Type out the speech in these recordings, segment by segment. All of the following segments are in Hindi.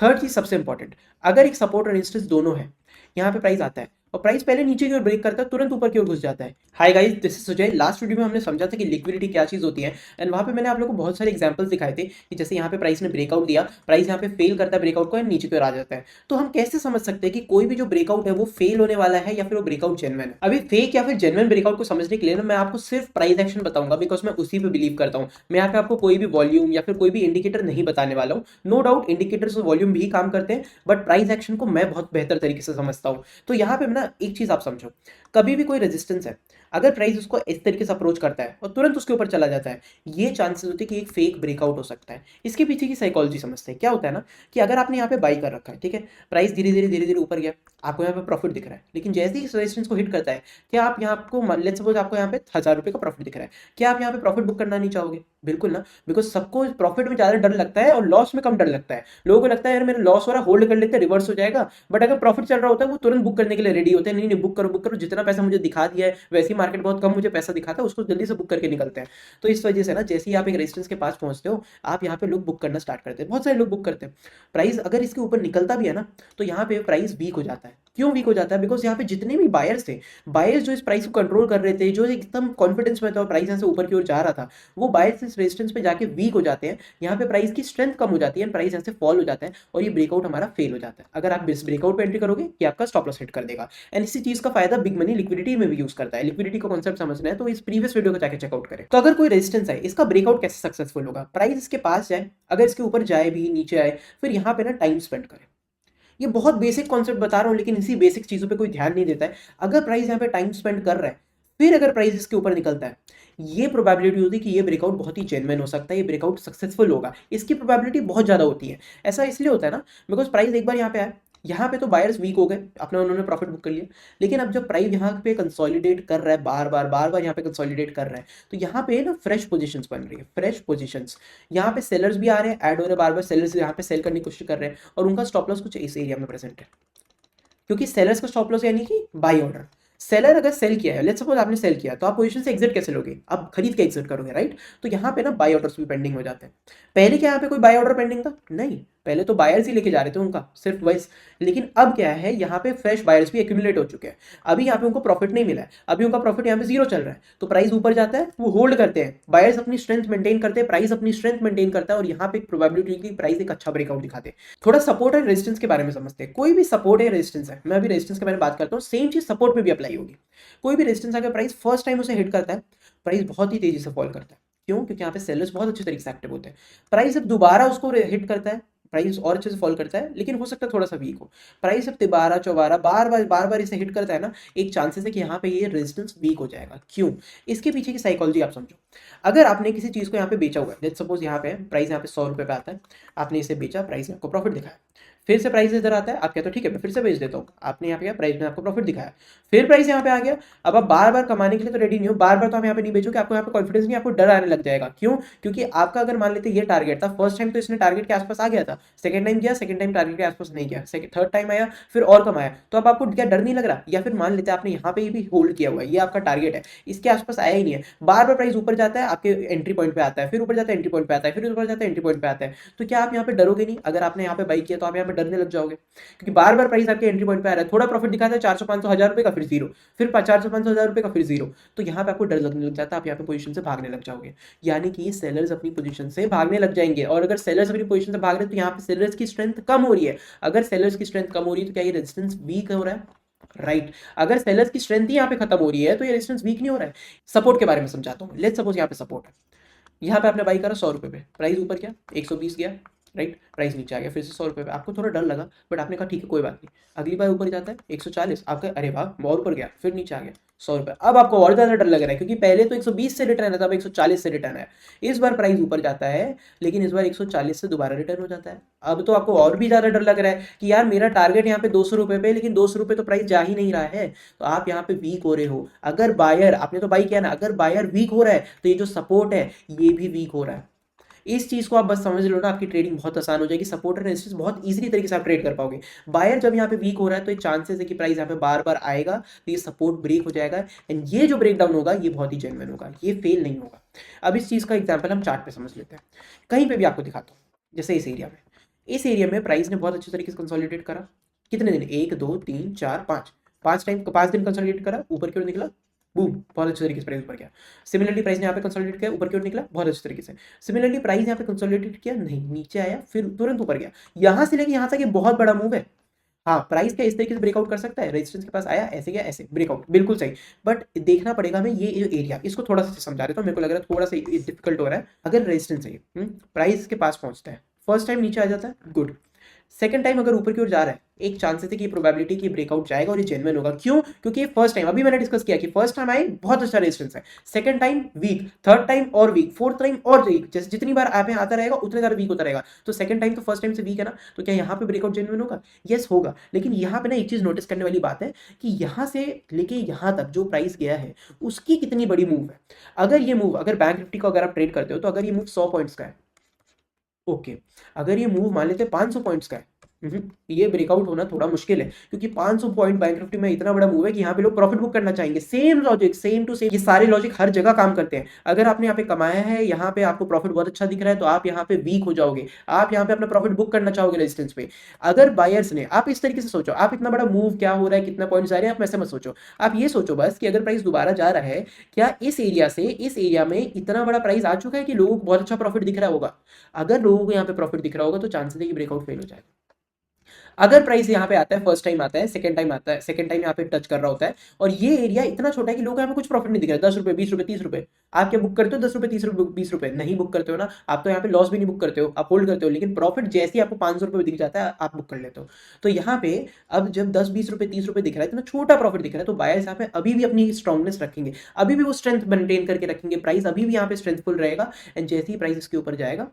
थर्ड चीज सबसे इंपॉर्टेंट, अगर एक सपोर्ट और रेजिस्टेंस दोनों है, यहाँ पे प्राइस आता है और प्राइस पहले नीचे की ओर ब्रेक करता है, तुरंत ऊपर की ओर घुस जाता है। Hi guys, this is Sujay. Last video में हमने समझा था कि लिक्विडिटी क्या चीज होती है, एंड वहां पे मैंने आप लोगों को बहुत सारे एग्जांपल्स दिखाए थे कि जैसे यहाँ पे प्राइस ने ब्रेकआउट दिया, प्राइस यहाँ पे फेल करता है ब्रेकआउट को एंड नीचे की ओर आ जाता है। तो हम कैसे समझ सकते हैं कि कोई भी जो ब्रेकआउट है वो फेल होने वाला है या फिर वो ब्रेकआउट जेन्युइन है? अभी फेक या फिर जेन्युइन ब्रेकआउट को समझने के लिए ना मैं आपको सिर्फ प्राइस एक्शन बताऊंगा, बिकॉज मैं उसी पे बिलीव करता हूँ। मैं यहाँ पे आपको कोई भी वॉल्यूम या फिर कोई भी इंडिकेटर नहीं बताने वाला हूँ। नो डाउट इंडिकेटर्स और वॉल्यूम भी काम करते हैं, बट प्राइस एक्शन को मैं बहुत बेहतर तरीके से समझता हूँ। तो यहाँ पे ना एक चीज आप समझो, कभी भी कोई रेजिस्टेंस है, अगर प्राइस उसको इस तरीके से अप्रोच करता है और तुरंत उसके ऊपर चला जाता है, ये चांसेस होते हैं कि एक फेक ब्रेकआउट हो सकता है। इसके पीछे की साइकोलॉजी समझते हैं। क्या होता है ना कि अगर आपने यहाँ पे बाई कर रखा है, ठीक है, प्राइस धीरे धीरे ऊपर गया, आपको यहाँ पे प्रॉफिट दिख रहा है, लेकिन जैसे ही रेजिस्टेंस को हिट करता है, क्या आप यहाँ आपको लेट्स सपोज आपको यहाँ पे 1000 रुपये का प्रॉफिट दिख रहा है, क्या आप यहाँ पे प्रॉफिट बुक करना नहीं चाहोगे? बिल्कुल ना, बिकॉज सबको प्रॉफिट में ज्यादा डर लगता है और लॉस में कम डर लगता है। लोगों को लगता है यार मेरा लॉस हो रहा है, होल्ड कर लेते हैं, रिवर्स हो जाएगा। बट अगर प्रॉफिट चल रहा होता है वो तुरंत बुक करने के लिए रेडी होते हैं, नहीं नहीं बुक करो बुक करो, जितना पैसा मुझे दिखा दिया है, वैसे ही मार्केट बहुत कम मुझे पैसा दिखाता है, उसको जल्दी से बुक करके निकलते हैं। तो इस वजह से ना जैसे ही आप एक रेजिस्टेंस के पास पहुंचते हो, आप यहाँ पे लोग बुक करना स्टार्ट करते हैं, बहुत सारे लोग बुक करते हैं। प्राइस अगर इसके ऊपर निकलता भी है ना, तो यहाँ पे प्राइस वीक हो जाता है। क्यों वीक हो जाता है? बिकॉज यहाँ पे जितने भी बायर्स थे, बायर्स जो इस प्राइस को कंट्रोल कर रहे थे, जो एकदम कॉन्फिडेंस में था और प्राइस यहाँ से ऊपर की ओर जा रहा था, वो बायर्स इस रेजिस्टेंस पे जाके वीक हो जाते हैं। यहाँ पे प्राइस की स्ट्रेंथ कम हो जाती है, प्राइस यहाँ से फॉल हो जाता है और ये ब्रेकआउट हमारा फेल हो जाता है। अगर आप इस ब्रेकआउट पे एंट्री करोगे, ये आपका स्टॉप लॉस हिट कर देगा। एंड इसी चीज का फायदा बिग मनी लिक्विडिटी में भी यूज करता है। लिक्विडिटी का कॉन्सेप्ट समझना है तो इस प्रीवियस वीडियो को जाकर चेकआउट करें। तो अगर कोई रेजिस्टेंस है, इसका ब्रेकआउट कैसे सक्सेसफुल होगा? प्राइस इसके पास जाए, अगर इसके ऊपर जाए भी, नीचे आए, फिर यहाँ पे ना टाइम स्पेंड करें। ये बहुत बेसिक कॉन्सेप्ट बता रहा हूँ, लेकिन इसी बेसिक चीजों पे कोई ध्यान नहीं देता है। अगर प्राइस यहाँ पे टाइम स्पेंड कर रहा है, फिर अगर प्राइस इसके ऊपर निकलता है, ये प्रोबेबिलिटी होती है कि ये ब्रेकआउट बहुत ही जेन्युइन हो सकता है, ये ब्रेकआउट सक्सेसफुल होगा, इसकी प्रोबेबिलिटी बहुत ज्यादा होती है। ऐसा इसलिए होता है ना, बिकॉज प्राइस एक बार यहाँ पे आया, यहाँ पे तो बायर्स वीक हो गए, अपने उन्होंने प्रॉफिट बुक कर लिया। लेकिन अब जब प्राइस यहाँ पे कंसोलिडेट कर रहा है, बार बार यहाँ पे कंसोलिडेट कर रहा है, तो यहाँ पे ना फ्रेश पोजीशंस बन रही है, फ्रेश पोजीशंस। यहाँ पे सेलर्स भी आ रहे हैं, ऐड हो रहे हैं, बार बार सेलर्स यहाँ पे सेल करने की कोशिश कर रहे हैं, और उनका स्टॉप लॉस कुछ इस एरिया में प्रेजेंट है। क्योंकि सेलर्स का स्टॉप लॉस यानी कि बाई ऑर्डर। सेलर अगर सेल किया है, लेट्स सपोज आपने सेल किया, तो आप पोजीशन से एग्जिट कैसे लोगे? आप खरीद के एग्जिट करोगे, राइट? तो यहाँ पे ना बाई ऑर्डर्स भी पेंडिंग हो जाते हैं। पहले क्या यहाँ पे कोई बाई ऑर्डर पेंडिंग था? नहीं, पहले तो बायर्स ही लेके जा रहे थे उनका सिर्फ वाइस। लेकिन अब क्या है, यहाँ पे फ्रेश बायर्स भी एक्यूमुलेट हो चुके हैं। अभी यहाँ पे उनको प्रॉफिट नहीं मिला है, अभी उनका प्रॉफिट यहाँ पे जीरो चल रहा है, तो प्राइस ऊपर जाता है, वो होल्ड करते हैं, बायर्स अपनी स्ट्रेंथ मेंटेन करते हैं, प्राइस अपनी स्ट्रेंथ मेंटेन करता है, और यहाँ पे एक प्रोबेबिलिटी की प्राइस एक अच्छा ब्रेकआउट दिखाते हैं। थोड़ा सपोर्ट एंड रेजिस्टेंस के बारे में समझते हैं। कोई भी सपोर्ट है, रेजिस्टेंस है, मैं अभी रेजिस्टेंस के बारे में बात करता हूँ, सेम चीज सपोर्ट में भी अप्लाई होगी। कोई भी रेजिस्टेंस अगर प्राइस फर्स्ट टाइम उसे हिट करता है, प्राइस बहुत ही तेजी से फॉल करता है। क्यों? क्योंकि यहाँ पे सेलर्स बहुत अच्छे तरीके से एक्टिव होते हैं। प्राइस जब दोबारा उसको हिट करता है, प्राइस और अच्छे से फॉल करता है, लेकिन हो सकता है थोड़ा सा वीक हो। प्राइस अब तिबारा चौबारा बार बार इसे हिट करता है ना, एक चांसेस है कि यहाँ पे ये रेजिस्टेंस वीक हो जाएगा। क्यों? इसके पीछे की साइकोलॉजी आप समझो। अगर आपने किसी चीज को यहाँ पे बेचा हुआ है, लेट्स सपोज यहाँ पे प्राइस यहाँ पे 100 रुपये पे आता है, आपने इसे बेचा, प्राइस ने आपको प्रॉफिट दिखाया, फिर से प्राइस इधर आता है, आप कहते हो ठीक है मैं फिर से बेच देता हूँ, आपने यहाँ पे क्या, प्राइस ने आपको प्रॉफिट दिखाया, फिर प्राइस यहाँ पे आ गया। अब आप बार बार कमाने के लिए तो रेडी नहीं हो, बार बार तो आप यहाँ पे नहीं बेचोगे, आपको यहाँ पे कॉन्फिडेंस नहीं, आपको डर आने लग जाएगा। क्यों? क्योंकि आपका अगर मान लेते ये टारगेट था, फर्स्ट टाइम तो इसने टारगेट के आसपास आ गया था, सेकंड टाइम गया, सेकंड टाइम टारगेट के आसपास नहीं गया, थर्ड टाइम आया, फिर और कम आया, तो अब आपको क्या डर नहीं लग रहा? या फिर मान लेते आपने यहाँ पे भी होल्ड किया हुआ है, ये आपका टारगेट है, इसके आसपास आया ही नहीं है, बार बार प्राइस ऊपर जाता है, आपके एंट्री पॉइंट पे आता है, फिर ऊपर जाता है, एंट्री पॉइंट पे आता है, फिर ऊपर जाता है, एंट्री पॉइंट पे आता है, तो क्या आप यहाँ पे डरोगे नहीं? अगर आपने यहाँ पे बाई किया तो आप यहाँ पे डरने लग जाओगे, क्योंकि बार बार प्राइस आपके एंट्री पॉइंट पे आ रहा है, थोड़ा प्रॉफिट दिखाता है 400-500 हज़ार रुपए का, फिर जीरो, फिर 400-500 हज़ार रुपए का, फिर जीरो, तो यहाँ पे आपको डर लगने लग जाता है, आप यहाँ पे पोजीशन से भागने लग जाओगे। यानी कि सेलर्स अपनी पोजीशन से भागने लग जाएंगे, और अगर सेलर्स अपनी पोजीशन से भाग रहे हैं तो यहाँ पे सेलर्स की स्ट्रेंथ कम हो रही है। अगर सेलर्स की स्ट्रेंथ कम हो रही है तो क्या ये रेजिस्टेंस वीक हो रहा है? राइट। अगर सेलर्स की स्ट्रेंथ ही यहाँ पे खत्म हो रही है तो ये रेजिस्टेंस वीक नहीं हो रहा है। सपोर्ट के बारे में समझाता हूँ। लेट्स सपोज यहाँ पे सपोर्ट है, यहाँ पे आपने बाई करा 100 रुपये पे, प्राइस ऊपर गया 120 गया, राइट, प्राइस नीचे आ गया फिर से 100 रुपये पे, आपको थोड़ा डर लगा, बट आपने कहा ठीक है कोई बात नहीं, अगली बार ऊपर जाता है 140, आपका अरे वाह और ऊपर गया, फिर नीचे आ गया 100 रुपये, अब आपको और ज़्यादा डर लग रहा है, क्योंकि पहले तो 120 से रिटर्न आता था, अब 140 से रिटर्न है। इस बार प्राइस ऊपर जाता है, लेकिन इस बार 140 से दोबारा रिटर्न हो जाता है। अब तो आपको और भी ज़्यादा डर लग रहा है कि यार मेरा टारगेट यहाँ पे 200 रुपये पे, लेकिन 200 रुपये तो प्राइस जा ही नहीं रहा है, तो आप यहाँ पे वीक हो रहे हो। अगर बायर, आपने तो बाई किया ना, अगर बायर वीक हो रहा है तो ये जो सपोर्ट है ये भी वीक हो रहा है। इस चीज को आप बस समझ लो ना, आपकी ट्रेडिंग बहुत आसान हो जाएगी। सपोर्ट एंड रेजिस्टेंस बहुत इजीली तरीके से आप ट्रेड कर पाओगे। बायर जब यहाँ पे वीक हो रहा है तो एक चांसेस है कि प्राइस यहाँ पे बार बार आएगा, तो ये सपोर्ट ब्रेक हो जाएगा, एंड ये जो ब्रेक डाउन होगा ये बहुत ही जेन्युइन होगा, ये फेल नहीं होगा। अब इस चीज का एग्जाम्पल हम चार्ट पे समझ लेते हैं, कहीं पे भी आपको दिखाता हूँ, जैसे इस एरिया में, इस एरिया में प्राइस ने बहुत अच्छे तरीके से कंसोलिडेट करा। कितने दिन, 1 2 3 4 5, 5 दिन कंसोलिडेट करा, ऊपर की ओर निकला, बूम, बहुत अच्छे तरीके से प्राइस ऊपर गया। सिमिलरली प्राइस ने यहाँ पे कंसोलिडेट किया, ऊपर की ओर निकला, बहुत अच्छे तरीके से। सिमिलरली प्राइस यहाँ पे कंसोलिडेट किया, नहीं, नीचे आया, फिर तुरंत ऊपर गया। यहाँ से लेके यहाँ तक ये बहुत बड़ा मूव है। हाँ, प्राइस क्या इस तरीके से ब्रेकआउट कर सकता है, रेजिस्टेंस के पास आया, ऐसे गया, ऐसे ब्रेकआउट, बिल्कुल सही। बट देखना पड़ेगा हमें ये एरिया, इसको थोड़ा सा समझा देता हूँ, मेरे को लग रहा है थोड़ा सा डिफिकल्ट हो रहा है। अगर रेजिस्टेंस है, प्राइस के पास पहुंचता है, फर्स्ट टाइम नीचे आ जाता है, गुड। सेकंड टाइम अगर ऊपर की ओर जा रहा है, एक चांसेस है कि प्रोबेबिलिटी की ब्रेकआउट जाएगा और ये जेन्युइन होगा। क्यों? क्योंकि ये फर्स्ट टाइम, अभी मैंने डिस्कस किया कि फर्स्ट टाइम आए बहुत अच्छा रेजिस्टेंस है, second time week, third time और वीक, फोर्थ टाइम और वीक, जैसे जितनी बार आप यहाँ आता रहेगा उतने ज्यादा वीक होता रहेगा। तो सेकंड टाइम तो फर्स्ट टाइम से वीक है ना, तो क्या यहाँ पे ब्रेकआउट जेन्युइन होगा? यस होगा। लेकिन यहाँ पे ना एक चीज नोटिस करने वाली बात है कि यहाँ से लेके यहाँ तक जो प्राइस गया है उसकी कितनी बड़ी मूव है। अगर ये मूव, अगर बैंक निफ्टी को अगर आप ट्रेड करते हो तो अगर ये मूव 100 पॉइंट्स का है, ओके, अगर ये मूव मान लेते 500 पॉइंट्स का है, ये ब्रेकआउट होना थोड़ा मुश्किल है, क्योंकि 500 पॉइंट बैंक निफ्टी में इतना बड़ा मूव है कि यहाँ पे लोग प्रॉफिट बुक करना चाहेंगे। Same logic, same to same, ये सारे लॉजिक हर जगह काम करते हैं। अगर आपने यहाँ पे कमाया है, यहाँ पे आपको प्रॉफिट बहुत अच्छा दिख रहा है, तो आप यहाँ पे वीक हो जाओगे, आप यहाँ पे अपना प्रॉफिट बुक करना चाहोगे रेजिस्टेंस पे। अगर बायर्स ने, आप इस तरीके से सोचो, आप इतना बड़ा मूव क्या हो रहा है, कितना पॉइंट जा रहे हैं, आप ऐसे मत सोचो। आप ये सोचो बस कि अगर प्राइस दोबारा जा रहा है, क्या इस एरिया से इस एरिया में इतना बड़ा प्राइस आ चुका है कि लोगों को बहुत अच्छा प्रॉफिट दिख रहा होगा। अगर लोगों को यहाँ पे प्रॉफिट दिख रहा होगा तो चांसेस है कि ब्रेकआउट फेल हो जाएगा। अगर प्राइस यहाँ पे आता है, फर्स्ट टाइम आता है, सेकंड टाइम आता है, सेकंड टाइम यहाँ पे टच कर रहा होता है, और ये एरिया इतना छोटा है कि लोग यहाँ पे कुछ प्रॉफिट नहीं दिख रहा है, 10 रुपए, 20 रुपए, 30 रुपए, आप क्या बुक करते हो? 10 रुपए, 30 रुपए, 20 रुपए नहीं बुक करते हो ना, आप तो यहाँ पे लॉस भी नहीं बुक करते हो, आप होल्ड करते हो। लेकिन प्रॉफिट जैसे ही आपको 500 रुपए दिख जाता है, आप बुक कर लेते हो। तो यहाँ पे अब जब 10 20 रुपए 30 रुपए दिख रहा है, इतना छोटा प्रॉफिट दिख रहा है, तो बायर्स यहाँ पे अभी भी अपनी स्ट्रॉन्गनेस रखेंगे, अभी भी वो स्ट्रेंथ मेंटेन करके रखेंगे, प्राइस अभी भी यहाँ पे स्ट्रेंथफुल रहेगा। एंड जैसे ही प्राइस इसके ऊपर जाएगा,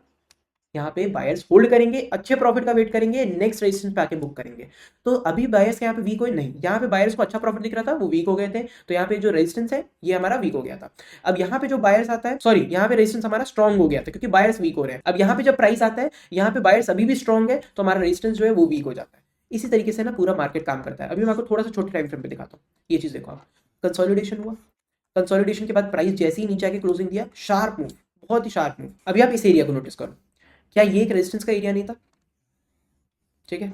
यहाँ पे बायर्स होल्ड करेंगे, अच्छे प्रॉफिट का वेट करेंगे, नेक्स्ट रेजिस्टेंस पे आके बुक करेंगे। तो अभी बायर्स यहाँ पे वीक हुए नहीं, यहाँ पे बायर्स को अच्छा प्रॉफिट दिख रहा था, वो वीक हो गए थे, तो यहाँ पे जो रेजिस्टेंस है ये हमारा वीक हो गया था। अब यहाँ पे जो बायर्स आता है, सॉरी, यहाँ पे रेजिस्टेंस हमारा स्ट्रॉन्ग हो गया था क्योंकि बायर्स वीक हो रहे हैं। अब यहाँ पे जब प्राइस आता है, यहाँ पे बायर्स अभी भी स्ट्रॉन्ग है, तो हमारा रेजिस्टेंस जो है वो वीक हो जाता है। इसी तरीके से ना पूरा मार्केट काम करता है। अभी मैं आपको थोड़ा सा छोटे टाइम फ्रेम पे दिखाता हूँ। ये चीज देखो आप, कंसोलिडेशन हुआ, कंसोलिडेशन के बाद प्राइस जैसे ही नीचे आके क्लोजिंग दिया, शार्प मूव, बहुत ही शार्प मूव। अभी आप इस एरिया को नोटिस करो, क्या ये एक रेजिस्टेंस का एरिया नहीं था? ठीक है,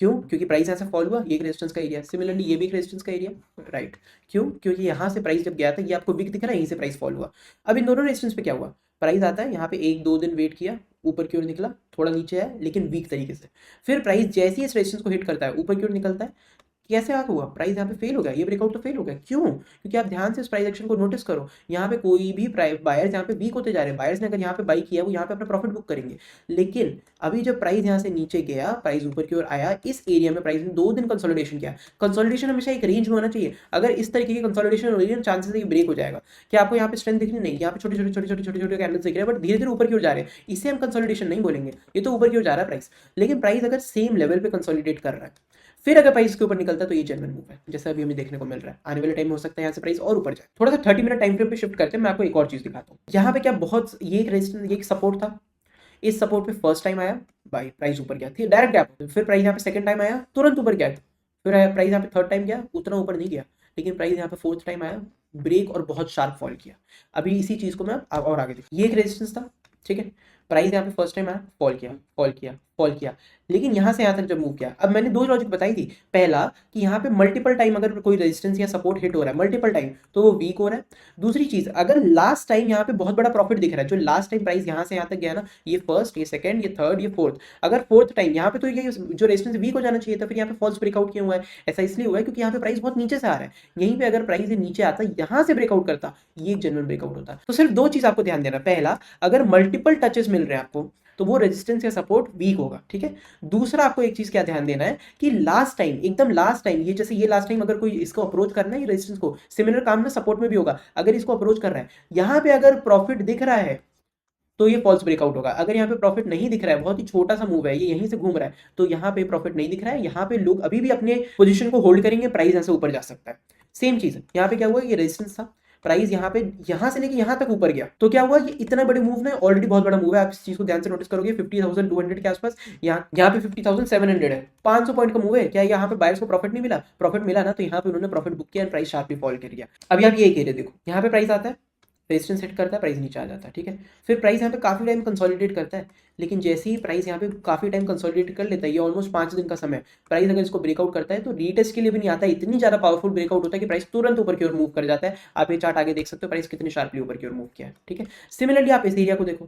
क्यों? क्योंकि प्राइस यहाँ से फॉल हुआ, ये एक रेजिस्टेंस का एरिया, सिमिलरली ये भी एक रेजिस्टेंस का एरिया, राइट। क्यों? क्योंकि यहाँ से प्राइस जब गया था, ये आपको वीक दिख रहा है, यहीं से प्राइस फॉल हुआ। अब इन दोनों रेजिस्टेंस पे क्या हुआ, प्राइस आता है यहाँ पे 1 2 दिन वेट किया, ऊपर की ओर निकला, थोड़ा नीचे आया लेकिन वीक तरीके से, फिर प्राइस जैसे ही इस रेजिस्टेंस को हिट करता है, ऊपर की ओर निकलता है। कैसे आग हुआ? प्राइस यहाँ पे फेल हो गया, ये ब्रेकआउट तो फेल हो गया। क्यों? क्योंकि आप ध्यान से इस प्राइस एक्शन को नोटिस करो, यहाँ पे कोई भी बायर्स यहाँ पे वीक होते जा रहे हैं। बायर्स ने अगर यहाँ पे बाई किया, वो यहाँ पे अपना प्रॉफिट बुक करेंगे। लेकिन अभी जब प्राइस यहाँ से नीचे गया, प्राइस ऊपर की ओर आया, इस एरिया में प्राइस ने 2 दिन कंसोलिडेशन किया। कंसोलिडेशन हमेशा एक रेंज में होना चाहिए। अगर इस तरीके की कंसोलिडेशन हो रही है, चांसेस है कि ब्रेक हो जाएगा। क्या आपको यहाँ पे स्ट्रेंथ दिख रही नहीं? यहाँ पे छोटे छोटे छोटे छोटे छोटे छोटे कैंडल्स दिख रहे हैं, बट धीरे धीरे ऊपर की ओर जा रहे हैं, इसे हम कंसोलिडेशन नहीं बोलेंगे, ये तो ऊपर की ओर जा रहा है प्राइस। लेकिन प्राइस अगर सेम लेवल पे कंसोलिडेट कर रहा है, फिर अगर प्राइस के ऊपर निकलता है, तो ये जेन्युइन मूव है, जैसा अभी हमें देखने को मिल रहा है। आने वाले टाइम में हो सकता है यहाँ से प्राइस और ऊपर जाए। थोड़ा सा 30 मिनट टाइम फ्रेम पे शिफ्ट करते हैं, मैं आपको एक और चीज दिखाता हूँ। यहाँ पे क्या बहुत, ये एक रेजिस्टेंस, ये एक सपोर्ट था, इस सपोर्ट पे फर्स्ट टाइम आया, बाई प्राइस ऊपर गया, ठीक, डायरेक्ट गैप। फिर प्राइस यहाँ पे सेकंड टाइम आया, तुरंत ऊपर गया। फिर प्राइस यहाँ पे थर्ड टाइम गया, उतना ऊपर नहीं गया। लेकिन प्राइस यहाँ पे फोर्थ टाइम आया, ब्रेक और बहुत शार्प फॉल किया। अभी इसी चीज को मैं और आगे देखिए, ये एक रेजिस्टेंस था, ठीक है, प्राइस यहाँ पे फर्स्ट टाइम आया, फॉल किया, फॉल किया, फॉल किया, लेकिन यहाँ से यहाँ तक जब मूव किया, अब मैंने 2 लॉजिक बताई थी। पहला कि यहाँ पे मल्टीपल टाइम अगर कोई रेजिस्टेंस या सपोर्ट हिट हो रहा है मल्टीपल टाइम, तो वो वीक हो रहा है। दूसरी चीज, अगर लास्ट टाइम यहाँ पे बहुत बड़ा प्रॉफिट दिख रहा है, जो लास्ट टाइम प्राइस यहाँ से यहाँ तक गया ना, ये फर्स्ट, ये सेकंड, ये थर्ड, ये फोर्थ, अगर फोर्थ टाइम यहाँ पे, तो ये जो रेजिस्टेंस वीक हो जाना चाहिए था, फिर यहाँ पे फॉल्स ब्रेकआउट क्यों हुआ है? ऐसा इसलिए हुआ है क्योंकि यहाँ पे प्राइस बहुत नीचे से आ रहा है। यहीं पे अगर प्राइस नीचे आता, यहाँ से ब्रेकआउट करता, ये जेन्युइन ब्रेकआउट होता। तो सिर्फ 2 चीज आपको ध्यान देना, पहला, अगर मल्टीपल टचेस मिल रहे हैं आपको, तो वो रेजिस्टेंस या सपोर्ट वीक होगा, ठीक है। दूसरा, आपको एक चीज क्या ध्यान देना है कि लास्ट टाइम, एकदम लास्ट टाइम, ये जैसे ये लास्ट टाइम अगर कोई इसको अप्रोच करना है, ये रेजिस्टेंस को, सिमिलर काम ना सपोर्ट में भी होगा। अगर इसको अप्रोच कर रहा है, यहाँ पे अगर प्रॉफिट दिख रहा है, तो ये फॉल्स ब्रेकआउट होगा। अगर यहाँ पे प्रॉफिट नहीं दिख रहा है, बहुत ही छोटा सा मूव है, ये यहीं से घूम रहा है, तो यहाँ पे प्रॉफिट नहीं दिख रहा है, यहाँ पे लोग अभी भी अपने पोजीशन को होल्ड करेंगे, प्राइस यहाँ से ऊपर जा सकता है। सेम चीज यहाँ पे क्या हुआ, ये रेजिस्टेंस था, प्राइस यहाँ पे, यहाँ से लेके यहाँ तक ऊपर गया, तो क्या हुआ, ये इतना बड़े मूव ना, ऑलरेडी बहुत बड़ा मूव है। आप इस चीज को ध्यान से नोटिस करोगे, 50,200 के आसपास, यहाँ पे 50,700 है, 500 पॉइंट का मूव है। क्या यहाँ पे बायर्स को प्रॉफिट नहीं मिला? प्रॉफिट मिला ना, तो यहाँ पे उन्होंने प्रॉफिट बुक किया, प्राइस शार्पली फॉल कर गया। अभी आप ये एरिया देखो, यहाँ पे प्राइस आता है, रेजिस्टेंस हिट करता है, प्राइस नीचे आ जाता है, ठीक है। फिर प्राइस यहाँ पे काफ़ी टाइम कंसोलिडेट करता है, लेकिन जैसे ही प्राइस यहाँ पे काफ़ी टाइम कंसोलिडेट कर लेता है, ये ऑलमोस्ट 5 दिन का समय, प्राइस अगर इसको ब्रेकआउट करता है तो रीटेस्ट के लिए भी नहीं आता है, इतनी ज़्यादा पावरफुल ब्रेकआउट होता है कि प्राइस तुरंत ऊपर की ओर मूव कर जाता है। आप ये चार्ट आगे देख सकते हो, प्राइस कितनी शार्पली ऊपर की ओर मूव किया है, ठीक है। सिमिलरली आप इस एरिया को देखो,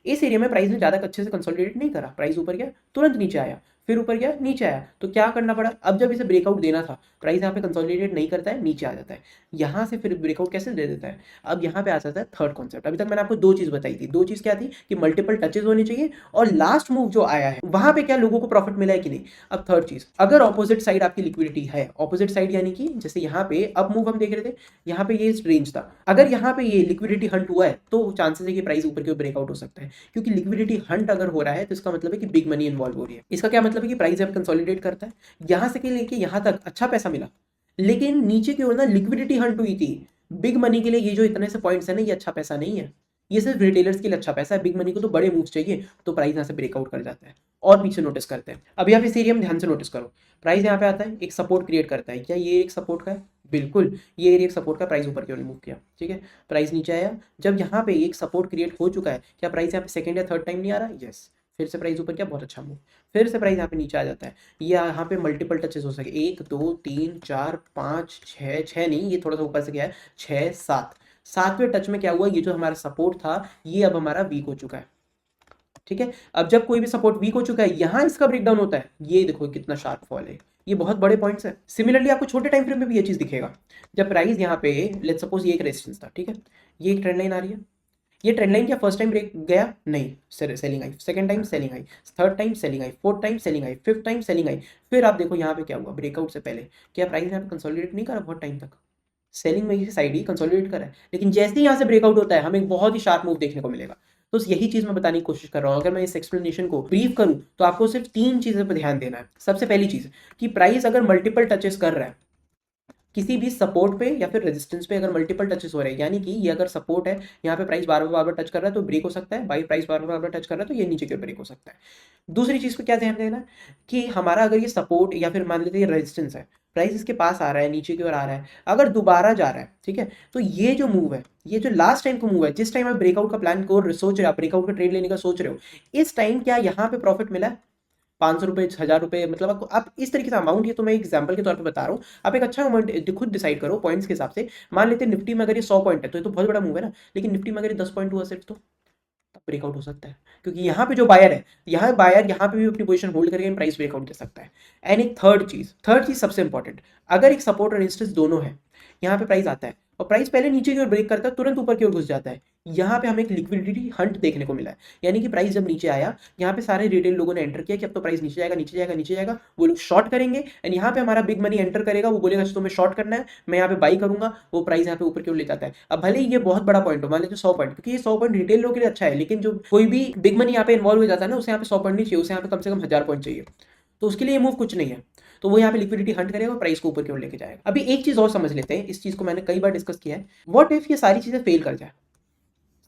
इस एरिया में प्राइस ने ज़्यादा अच्छे से कंसोलिडेट नहीं करा, प्राइस ऊपर गया तुरंत नीचे आया, फिर ऊपर गया नीचे आया, तो क्या करना पड़ा, अब जब इसे ब्रेकआउट देना था, प्राइस यहाँ पे कंसोलिडेट नहीं करता है, नीचे आ जाता है, यहाँ से फिर ब्रेकआउट कैसे दे देता है। अब यहाँ पे आ जाता है थर्ड कॉन्सेप्ट। अभी तक मैंने आपको दो चीज़ बताई थी, दो चीज़ क्या थी कि मल्टीपल टचेज होने चाहिए और लास्ट मूव जो आया है वहां पे क्या लोगों को प्रॉफिट मिला है कि नहीं। अब थर्ड चीज़, अगर ऑपोजिट साइड आपकी लिक्विडिटी है, ऑपोजिट साइड यानी कि जैसे यहाँ पे अप मूव हम देख रहे थे, यहाँ पे ये रेंज था, अगर यहाँ पे ये लिक्विडिटी हंट हुआ है तो चांसेस है कि प्राइस ऊपर की ओर ब्रेकआउट हो सकता है, क्योंकि लिक्विडिटी हंट अगर हो रहा है तो इसका मतलब है कि बिग मनी इन्वॉल्व हो रही है। इसका क्या मतलब है कि प्राइस अब कंसोलिडेट करता है, यहां से लेके यहां तक अच्छा पैसा मिला, लेकिन नीचे की ओर ना लिक्विडिटी हंट हुई थी। बिग मनी के लिए ये जो इतने से पॉइंट्स है ना, ये अच्छा पैसा नहीं है, ये सिर्फ रिटेलर्स के लिए अच्छा पैसा है। बिग मनी को तो बड़े मूव्स चाहिए, तो प्राइस यहाँ से ब्रेकआउट कर जाता है और पीछे नोटिस करते हैं। अब यहाँ पे इस एरिया में ध्यान से नोटिस करो, प्राइस यहाँ पे आता है, एक सपोर्ट क्रिएट करता है, क्या ये एक सपोर्ट का है, बिल्कुल ये एरिया एक सपोर्ट का, प्राइस ऊपर की ओर मूव किया, ठीक है, प्राइस नीचे आया। जब यहाँ पे एक सपोर्ट क्रिएट हो चुका है, क्या प्राइस यहाँ पे सेकंड या थर्ड टाइम नहीं आ रहा, यस, फिर से प्राइस ऊपर क्या, बहुत अच्छा मूव, फिर से प्राइस यहाँ पे नीचे आ जाता है। ये यहाँ पे मल्टीपल टचेस हो सके, 1 2 3 4 5 6, 6 नहीं, ये थोड़ा सा ऊपर से गया है, 6 7, सातवें टच में क्या हुआ, ये जो हमारा सपोर्ट था ये अब हमारा वीक हो चुका है, ठीक है। अब जब कोई भी सपोर्ट वीक हो चुका है, यहां इसका ब्रेकडाउन होता है, ये देखो कितना शार्प फॉल है, ये बहुत बड़े पॉइंट्स है। सिमिलरली आपको छोटे टाइम फ्रेम में भी ये चीज दिखेगा, जब प्राइस यहाँ पे लेट्स सपोज ये एक रेजिस्टेंस था, ठीक है, ये एक ट्रेंड लाइन आ रही है, ये ट्रेंड लाइन क्या फर्स्ट टाइम ब्रेक गया, नहीं, सेलिंग आई, सेकंड टाइम सेलिंग आई, थर्ड टाइम सेलिंग आई, फोर्थ टाइम सेलिंग आई, फिफ्थ टाइम सेलिंग आई, फिर आप देखो यहाँ पे क्या हुआ, ब्रेकआउट से पहले क्या प्राइस यहाँ पे कंसोलिडेट नहीं करा बहुत टाइम तक, सेलिंग में साइड ही कंसोलिडेट करा है, लेकिन जैसे ही यहाँ से ब्रेकआउट होता है हमें एक बहुत ही शार्प मूव देखने को मिलेगा। तो यही चीज मैं बताने की कोशिश कर रहा हूँ। अगर मैं इस एक्सप्लेनेशन को ब्रीफ करूँ तो आपको सिर्फ 3 चीजें पर ध्यान देना है। सबसे पहली चीज कि प्राइस अगर मल्टीपल टचेस कर रहा है किसी भी सपोर्ट पे या फिर रेजिस्टेंस पे, अगर मल्टीपल टचेस हो रहे हैं, यानी कि ये अगर सपोर्ट है, यहाँ पे प्राइस बार बार टच कर रहा है तो ब्रेक हो सकता है, by price bar bar touch कर रहा है तो ये नीचे की ब्रेक हो सकता है। दूसरी चीज पे क्या ध्यान देना है कि हमारा अगर ये सपोर्ट या फिर मान लेते हैं रेजिस्टेंस है, प्राइस इसके पास आ रहा है, नीचे की ओर आ रहा है, अगर दोबारा जा रहा है, ठीक है, तो ये जो मूव है, ये जो लास्ट टाइम का मूव है, जिस टाइम आप ब्रेकआउट का प्लान को सोच रहे हो, ब्रेकआउट का ट्रेड लेने का सोच रहे हो, इस टाइम क्या यहाँ पे प्रॉफिट मिला है 500 रुपये, 1000 रुपये, मतलब आपको आप इस तरीके से अमाउंट, ये तो मैं एग्जांपल के तौर पे बता रहा हूँ, आप एक अच्छा अमाउंट खुद डिसाइड करो पॉइंट्स के हिसाब से। मान लेते हैं निफ्टी में अगर ये 100 पॉइंट है तो ये तो बहुत बड़ा मूव है ना, लेकिन निफ्टी में अगर ये 10 पॉइंट हुआ सिर्फ, तो ब्रेकआउट हो सकता है, क्योंकि यहाँ पे जो बायर है, यहाँ बायर यहाँ पे भी अपनी पोजीशन होल्ड करके प्राइस ब्रेकआउट दे सकता है। एंड एक थर्ड चीज सबसे इंपॉर्टेंट, अगर एक सपोर्ट और रेजिस्टेंस दोनों है, यहाँ पे प्राइस आता है और प्राइस पहले नीचे की ओर ब्रेक करता है, तुरंत ऊपर की ओर घुस जाता है, यहाँ पे हमें एक लिक्विडिटी हंट देखने को मिला है। यानी कि प्राइस जब नीचे आया, यहाँ पे सारे रिटेल लोगों ने एंटर किया कि अब तो प्राइस नीचे जाएगा, नीचे जाएगा, नीचे जाएगा, वो लोग शॉर्ट करेंगे, एंड यहाँ पे हमारा बिग मनी एंटर करेगा, वो बोलेगा तुम्हें शॉर्ट करना है, मैं यहाँ पे बाई करूंगा, वो प्राइस यहाँ पे ऊपर की ओर ले जाता है। अब भले ही ये बहुत बड़ा पॉइंट हो, मान लीजिए 100 पॉइंट, क्योंकि ये 100 पॉइंट रिटेल लोगों के लिए अच्छा है, लेकिन जो कोई भी बिग मनी यहाँ पे इन्वॉल्व हो जाता है ना, उसे यहाँ पे 100 पॉइंट नहीं चाहिए, उसे यहाँ पे कम से कम 1000 पॉइंट चाहिए, तो उसके लिए ये मूव कुछ नहीं है, तो वो यहाँ पे लिक्विडिटी हंट करेगा और प्राइस को ऊपर की ओर लेके जाएगा। अभी एक चीज और समझ लेते हैं, इस चीज को मैंने कई बार डिस्कस किया है, व्हाट इफ ये सारी चीजें फेल कर जाए,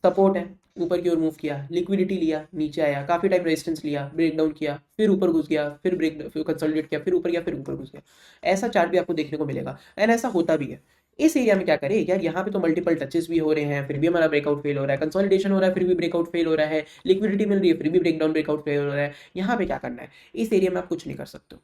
सपोर्ट है, ऊपर की ओर मूव किया, लिक्विडिटी लिया, नीचे आया, काफी टाइम रेजिस्टेंस लिया, ब्रेक डाउन किया, फिर ऊपर घुस गया, फिर कंसोलिडेट किया, फिर ऊपर गया, फिर ऊपर घुस गया, ऐसा चार्ट भी आपको देखने को मिलेगा, एंड ऐसा होता भी है। इस एरिया में क्या करें यार, यहाँ पे तो मल्टीपल टचेस भी हो रहे हैं, फिर भी हमारा ब्रेकआउट फेल हो रहा है, कंसोलिडेशन हो रहा है फिर भी ब्रेकआउट फेल हो रहा है, लिक्विडिटी मिल रही है फिर भी ब्रेकडाउन ब्रेकआउट फेल हो रहा है, यहाँ पे क्या करना है, इस एरिया में आप कुछ नहीं कर सकते।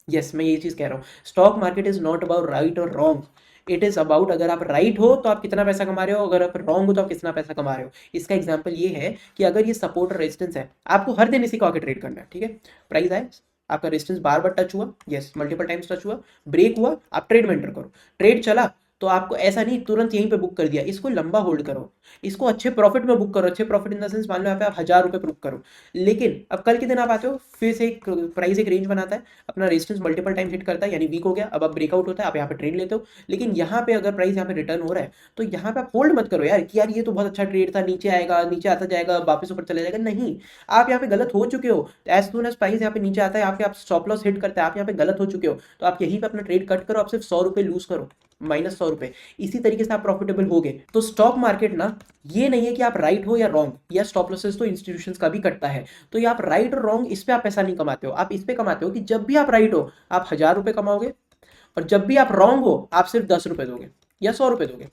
यस, मैं ये चीज कह रहा हूँ, stock market is not about right और रॉन्ग, इट इज अबाउट अगर आप राइट हो तो आप कितना पैसा कमा रहे हो, अगर आप रॉन्ग हो तो आप कितना पैसा कमा रहे हो। इसका एग्जांपल ये है कि अगर ये सपोर्ट और रेजिस्टेंस है, आपको हर दिन इसी को आके ट्रेड करना है, ठीक है, प्राइस आए, आपका रेजिस्टेंस बार बार टच हुआ, यस मल्टीपल टाइम्स टच हुआ, ब्रेक हुआ, आप ट्रेड में एंटर करो, ट्रेड चला तो आपको ऐसा नहीं तुरंत यहीं पे बुक कर दिया, इसको लंबा होल्ड करो, इसको अच्छे प्रॉफिट में बुक करो, अच्छे प्रॉफिट इन द सेंस मान लो यहाँ पे आप 1000 रुपये बुक करो, लेकिन अब कल के दिन आप आते हो फिर से एक प्राइस एक रेंज बनाता है, अपना रेजिस्टेंस मल्टीपल टाइम हिट करता है, यानी वीक हो गया, अब आप ब्रेकआउट होता है, आप यहाँ पे ट्रेड लेते हो, लेकिन यहाँ पे अगर प्राइस यहाँ पे रिटर्न हो रहा है तो यहाँ पे आप होल्ड मत करो यार कि यार ये तो बहुत अच्छा ट्रेड था, नीचे आएगा, नीचे आता जाएगा, वापस ऊपर चला जाएगा, नहीं, आप यहाँ पे गलत हो चुके हो। एज सुन एज प्राइस यहाँ पे नीचे आता है, आप स्टॉप लॉस हिट करते हैं, आप यहाँ पे गलत हो चुके हो, तो आप यहीं पे अपना ट्रेड कट करो, आप सिर्फ 100 रुपये लूज करो, -100 रुपये, इसी तरीके से आप प्रॉफिटेबल हो गए। तो स्टॉक मार्केट ना ये नहीं है कि आप राइट हो या रॉन्ग, या स्टॉप लॉसेस तो इंस्टीट्यूशंस का भी कटता है, तो ये आप राइट और रॉन्ग इस पे आप पैसा नहीं कमाते हो, आप इस पे कमाते हो कि जब भी आप राइट हो आप 1000 रुपये कमाओगे, और जब भी आप रॉन्ग हो आप सिर्फ 10 रुपये दोगे या 100 रुपये दोगे,